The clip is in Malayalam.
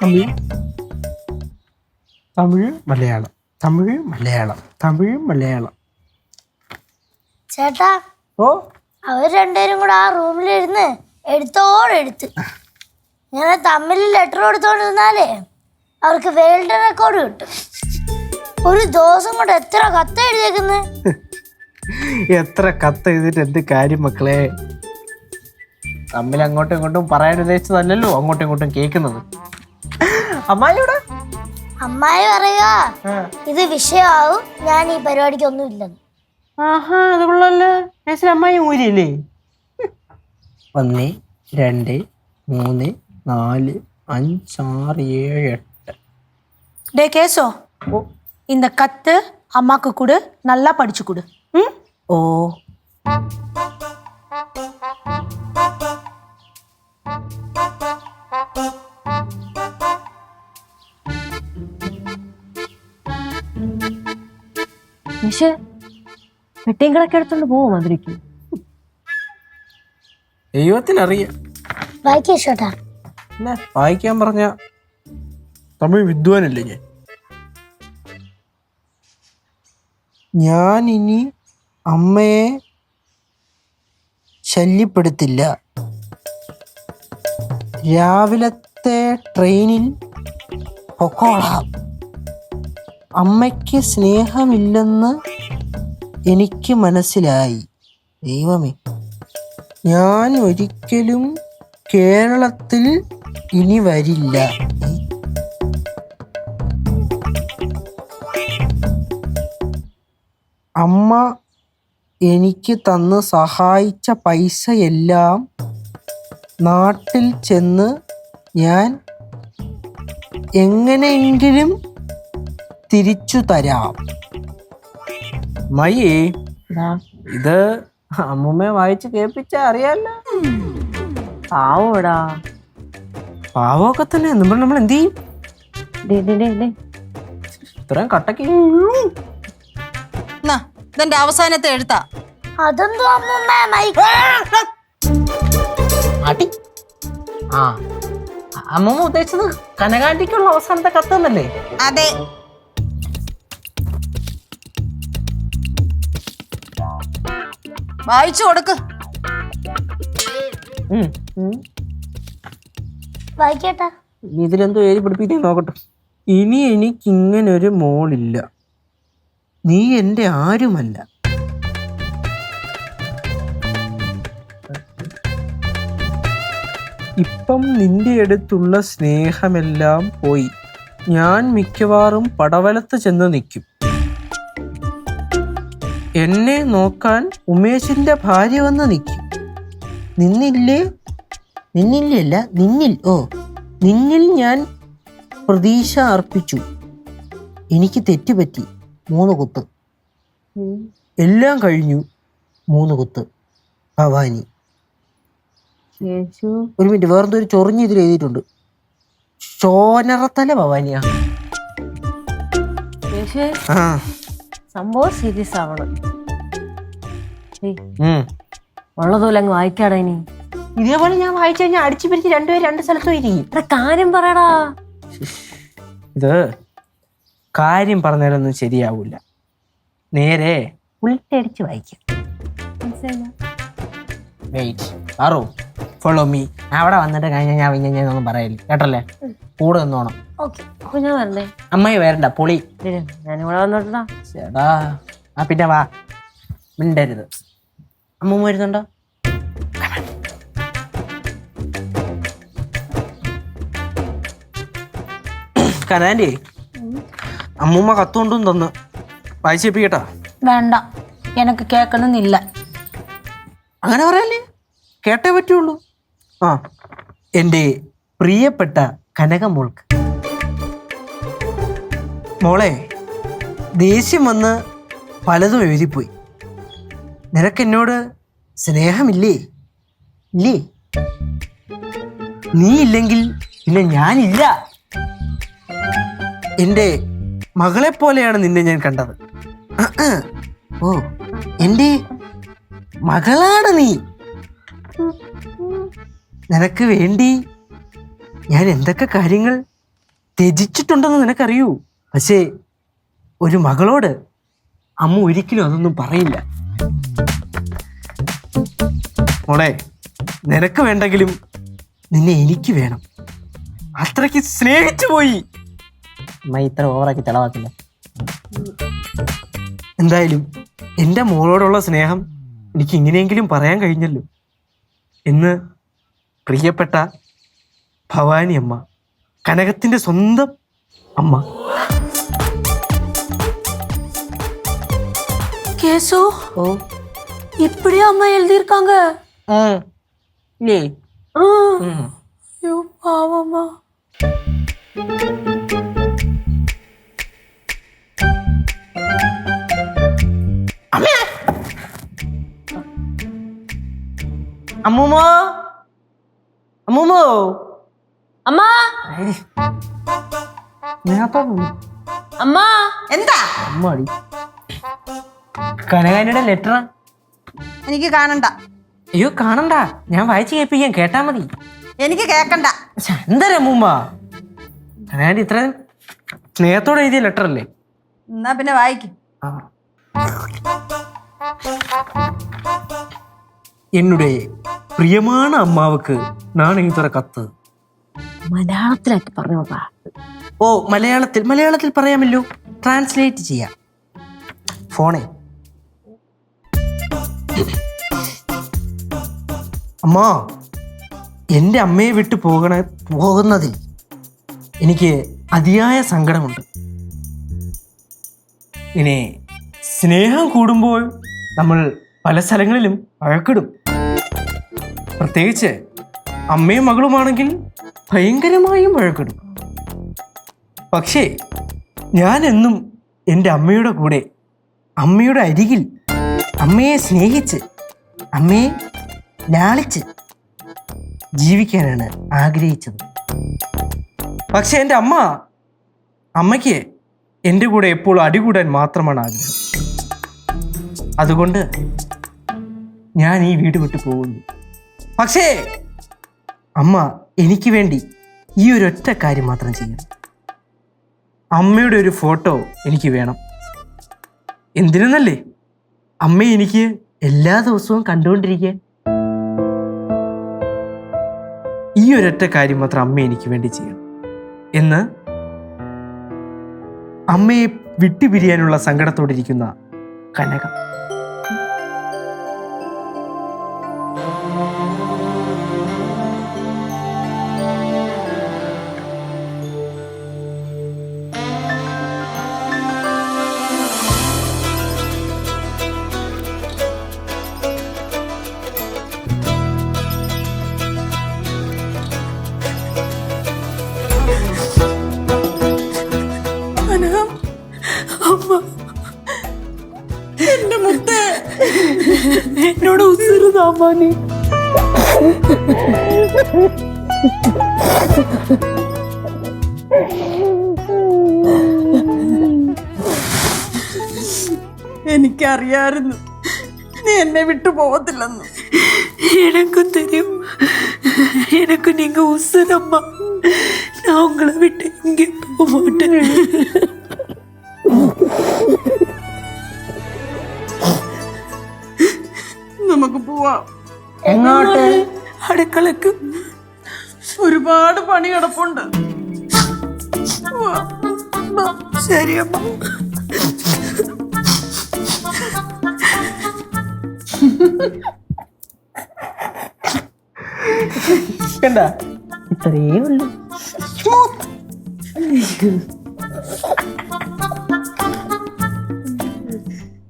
തമിഴ് തമിഴ് മലയാളം തമിഴ് മലയാളം തമിഴ് മലയാളം. ചേട്ടാ ഓ അവർ രണ്ടുപേരും കൂടെ ആ റൂമിലിരുന്ന് എഴുത്ത് ഇങ്ങനെ തമ്മിൽ ലെറ്റർ കൊടുത്തോണ്ടിരുന്നാലേ അവർക്ക് വേൾഡ് റെക്കോർഡ് കിട്ടും. ഒരു ദിവസം കൊണ്ട് എത്ര കത്ത് എഴുതിയേക്കുന്നത്. എത്ര കത്ത് എഴുതിട്ട് എന്ത് കാര്യം മക്കളെ. തമ്മിൽ അങ്ങോട്ടും ഇങ്ങോട്ടും പറയാൻ ഉദ്ദേശിച്ചതല്ലല്ലോ അങ്ങോട്ടും ഇങ്ങോട്ടും കേൾക്കുന്നത്. അമ്മായിയുടെ അമ്മായി പറയുക ഇത് വിഷയമാവും, ഞാൻ ഈ പരിപാടിക്ക് ഒന്നും ഇല്ലെന്ന്. ആഹാ അത് കൊള്ളാലോ. അമ്മായി ഊരില്ലേ? 1 2 3 4 5 6 7 8. டே கேசோ, இந்த கத்து அம்மாக்கு கொடு, நல்லா படிச்சு கொடு. ഓ നിഷേ പെട്ടിയും കിടക്കെ എടുത്തോണ്ട് പോവോ മധുരയ്ക്ക്? ദൈവത്തിനറിയാം. വായിക്കേട്ടാ പിന്നെ വായിക്കാൻ പറഞ്ഞ തമിഴ് വിദ്വാനല്ലേ ഞാൻ ഇനി അമ്മയെ ശല്യപ്പെടുത്തില്ല. രാവിലത്തെ ട്രെയിനിൽ പൊക്കോളാം. അമ്മയ്ക്ക് സ്നേഹമില്ലെന്ന് എനിക്ക് മനസ്സിലായി. ദൈവമേ, ഞാൻ ഒരിക്കലും കേരളത്തിൽ ഇനി വരില്ല. അമ്മ എനിക്ക് തന്ന് സഹായിച്ച പൈസയെല്ലാം നാട്ടിൽ ചെന്ന് ഞാൻ എങ്ങനെയെങ്കിലും തിരിച്ചു തരാം. മയ്യേ, ഇത് അമ്മൂമ്മയെ വായിച്ച് കേൾപ്പിച്ച അറിയാലോ. പാവോടാ. പാവമൊക്കെ തന്നെ. നമ്മൾ എന്ത് ചെയ്യും? ഇത്രയും കട്ടക്ക് ഇതെന്റെ അവസാനത്തെ എഴുത്താ. അതെന്തോ ആട്ടി. ആ അമ്മൂമ്മ ഉദ്ദേശിച്ചത് കനകാന്റിക്കുള്ള അവസാനത്തെ കത്തെന്നല്ലേ? അതെ. വായിച്ചു കൊടുക്ക്. വായിക്കേട്ടാ. ഇതിലെന്തോ എഴുതി പിടിപ്പിക്കാൻ നോക്കട്ടെ. ഇനി എനിക്കിങ്ങനൊരു മോളില്ല. നീ എൻ്റെ ആരുമല്ല. ഇപ്പം നിന്റെ അടുത്തുള്ള സ്നേഹമെല്ലാം പോയി. ഞാൻ മിക്കവാറും പടവലത്ത് ചെന്ന് നിൽക്കും. എന്നെ നോക്കാൻ ഉമേഷിന്റെ ഭാര്യ വന്ന് നിൽക്കും. നിന്നിൽ ഞാൻ പ്രതീക്ഷ അർപ്പിച്ചു. എനിക്ക് തെറ്റുപറ്റി. 3 കുത്ത്. എല്ലാം കഴിഞ്ഞു. 3 കുത്ത്. ഭവാനി. ഒരു മിനിറ്റ്, വേറെന്തോ ഒരു ചൊറിഞ്ഞ് ഇതിൽ എഴുതിയിട്ടുണ്ട്. ചോനറത്തല ഭവാനിയാ. സംഭവം സീരിയസ് ആവണം. ഉള്ളതുപോലെ അങ്ങ് വായിക്കാടാ. ഇനി ഇതേപോലെ ഞാൻ വായിച്ചു കഴിഞ്ഞാൽ അടിച്ചു പിരിച്ച് 2 പേര് 2 സ്ഥലത്തും ഇരിക്കും. കാര്യം പറയടാ. ഇത് കാര്യം പറഞ്ഞാലൊന്നും ശരിയാവൂല. നേരെ ഉൾട്ടടിച്ച് വായിക്കാം. Follow me. അവിടെ വന്നിട്ട് കഴിഞ്ഞാൽ ഞാൻ പറയല്ലേ, കേട്ടല്ലേ? കൂടെ നിന്നോണം. അപ്പൊ ഞാൻ വരണ്ടേ? അമ്മായി വരണ്ട, പൊളി. ഞാനിവിടെ വന്നോട്ടാ. ചേടാ, ആ പിന്നെ വാ, മിണ്ടരുത്. അമ്മൂമ്മ വരുന്നുണ്ടോ? കനാൻഡി, അമ്മൂമ്മ കത്തുകൊണ്ടും തന്ന് വായിച്ചേപ്പിക്കട്ടാ. വേണ്ട, എനക്ക് കേൾക്കണമെന്നില്ല. അങ്ങനെ പറയല്ലേ, കേട്ടേ പറ്റുള്ളൂ. ആ, എൻ്റെ പ്രിയപ്പെട്ട കനകമോൾക്ക്. മോളെ, ദേഷ്യം വന്ന് പലതും എഴുതിപ്പോയി. നിനക്കെന്നോട് സ്നേഹമില്ലേ? ഇല്ലേ? നീ ഇല്ലെങ്കിൽ പിന്നെ ഞാനില്ല. എൻ്റെ മകളെപ്പോലെയാണ് നിന്നെ ഞാൻ കണ്ടത്. ഓ, എൻ്റെ മകളാണ് നീ. നിനക്ക് വേണ്ടി ഞാൻ എന്തൊക്കെ കാര്യങ്ങൾ ത്യജിച്ചിട്ടുണ്ടെന്ന് നിനക്കറിയൂ. പക്ഷേ ഒരു മകളോട് അമ്മ ഒരിക്കലും അതൊന്നും പറയില്ല. മോളെ, നിനക്ക് വേണ്ടെങ്കിലും നിന്നെ എനിക്ക് വേണം. അത്രയ്ക്ക് സ്നേഹിച്ചു പോയി. അമ്മ ഇത്ര ഓവറാക്കി ചെലവാക്കില്ല. എന്തായാലും എൻ്റെ മോളോടുള്ള സ്നേഹം എനിക്ക് ഇങ്ങനെയെങ്കിലും പറയാൻ കഴിഞ്ഞല്ലോ എന്ന് പ്രിയപ്പെട്ട ഭവാനി അമ്മ, കനകത്തിൻ്റെ സ്വന്തം അമ്മ. கேசு ഓ இப்படியே அம்மா எழுதியிருக்காங்க. ഇല്ലേ? ஐயோ பாவம்மா. അമ്മൂമ്മോ, അമ്മൂമ്മോ. അമ്മാ അമ്മാ എന്താ? അമ്മടി കനകാനിയുടെ ലെറ്ററാ. എനിക്ക് കാണണ്ട. അയ്യോ കാണണ്ട, ഞാൻ വായിച്ച് കേൾപ്പിക്കാൻ, കേട്ടാ മതി. എനിക്ക് കേക്കണ്ട. എന്താ അമ്മൂമ്മ, കനകാനി ഇത്ര സ്നേഹത്തോടെ എഴുതിയ ലെറ്റർ അല്ലേ? എന്നാ പിന്നെ വായിക്കും. എന്നുടെ പ്രിയமான അമ്മാവക്ക് நான் എഴുതുന്ന കത്ത്. മലയാളത്തിലാക്കി പറഞ്ഞോടാ. ഓ മലയാളത്തിൽ പറയാമല്ലോ, ട്രാൻസ്ലേറ്റ് ചെയ്യാം. ഫോണേ. അമ്മ, എൻ്റെ അമ്മയെ വിട്ടു പോകുന്നതിൽ എനിക്ക് അതിയായ സങ്കടമുണ്ട്. ഇനി സ്നേഹം കൂടുമ്പോൾ നമ്മൾ പല സ്ഥലങ്ങളിലും വഴക്കിടും. പ്രത്യേകിച്ച് അമ്മയും മകളുമാണെങ്കിൽ ഭയങ്കരമായും വഴക്കിടും. പക്ഷേ ഞാൻ എന്നും എൻ്റെ അമ്മയുടെ കൂടെ, അമ്മയുടെ അരികിൽ, അമ്മയെ സ്നേഹിച്ച്, അമ്മയെ ലാളിച്ച് ജീവിക്കാനാണ് ആഗ്രഹിച്ചത്. പക്ഷെ എൻ്റെ അമ്മയ്ക്ക് എൻ്റെ കൂടെ എപ്പോഴും അടികൂടാൻ മാത്രമാണ് ആഗ്രഹം. അതുകൊണ്ട് ഞാൻ ഈ വീട് വിട്ടു പോകുന്നു. പക്ഷേ അമ്മ എനിക്ക് വേണ്ടി ഈ ഒരൊറ്റ കാര്യം മാത്രം ചെയ്യണം. അമ്മയുടെ ഒരു ഫോട്ടോ എനിക്ക് വേണം. എന്തിനെന്നല്ലേ, അമ്മയെ എനിക്ക് എല്ലാ ദിവസവും കണ്ടുകൊണ്ടിരിക്കാൻ. ഈ ഒരൊറ്റ കാര്യം മാത്രം അമ്മ എനിക്ക് വേണ്ടി ചെയ്യണം എന്ന് അമ്മയെ വിട്ടുപിരിയാനുള്ള സങ്കടത്തോടിരിക്കുന്ന കനക. എന്റെ മുത്തേ, എന്നോട് ഉസിരുതാമാനി. എനിക്കറിയായിരുന്നു നീ എന്നെ വിട്ടു പോകത്തില്ലെന്ന്. எனக்கும் தெரியும், எனக்கு நீங்க உசுரம்மா. நான் உங்களை விட்டு இங்கே போக மாட்டேன். നമുക്ക് പോവാം. എങ്ങോട്ട്? അടുക്കളക്ക് ഒരുപാട് പണി കിടപ്പുണ്ട്. ശരി അമ്മ. കണ്ട, ഇത്രയേ ഉള്ളൂ.